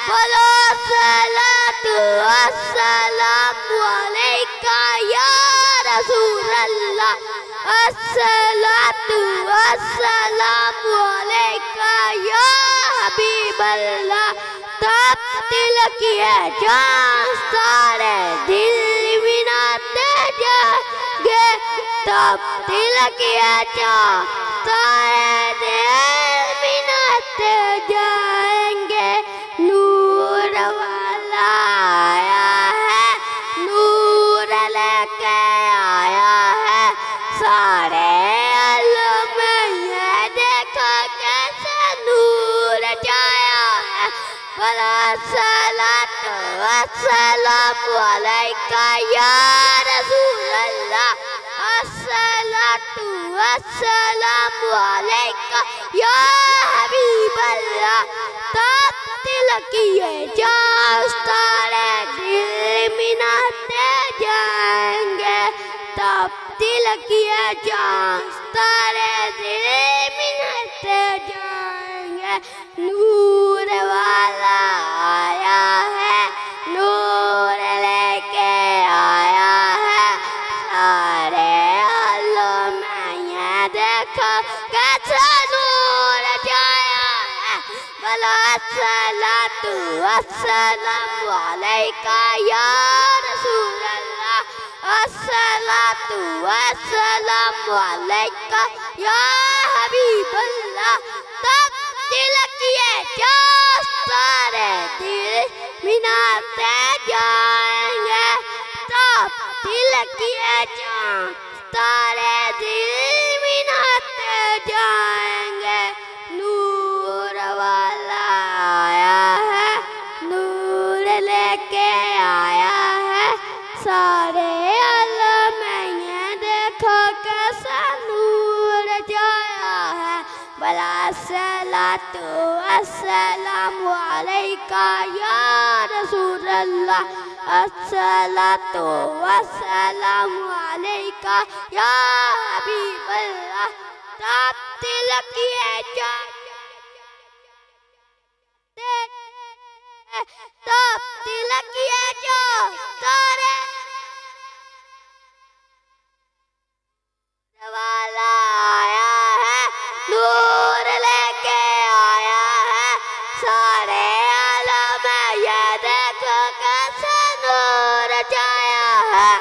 बोलो सलातु अस्सलामु अलैका या रसूल अल्लाह। अस्सलातु अस्सलामु अलैका या हबीब अल्लाह। तब दिल किए जान सारे दिल मिनाते जाएंगे। तब दिल किए जान सारे दिल मिनाते जाएंगे। नूर वाला आया है, नूर लेके आया है। सारे आलम में ये देखा कैसे नूर छाया है। बोला सलातु अस्सलामु अलैका या रसूल अल्लाह। अस्सलातु अस्सलामु अलैका या हबीब अल्लाह। तब दिल किए जान सारे दिल मिनाते जाएंगे। तब दिल किए जान सारे दिल मिनाते जाएंगे। नूर वाला आया है, नूर लेके आया है। सारे आलम में ये देखो कैसा नूर छाया है। बोला सलातु अस्सलामु अलैका या रसूल अल्लाह। अस्सलातु अस्सलामु अलैका या हबीब अल्लाह। तब दिल किए जान सारे दिल मिनाते जाएंगे। तब दिल किए जान सारे दिल मिनाते जाएंगे। नूर वाला आया है, नूर लेके आया है। सारे आलम में ये देखो कैसा नूर छाया है। बोला सलातु अस्सलामु अलैका या रसूल अल्लाह। अस्सलातु अस्सलामु अलैका या हबीब अल्लाह। तब दिल किए जान तब दिल किए जान सारे वाला आया है, नूर लेके आया है। सारे आलम में ये देखो कैसा नूर छाया है।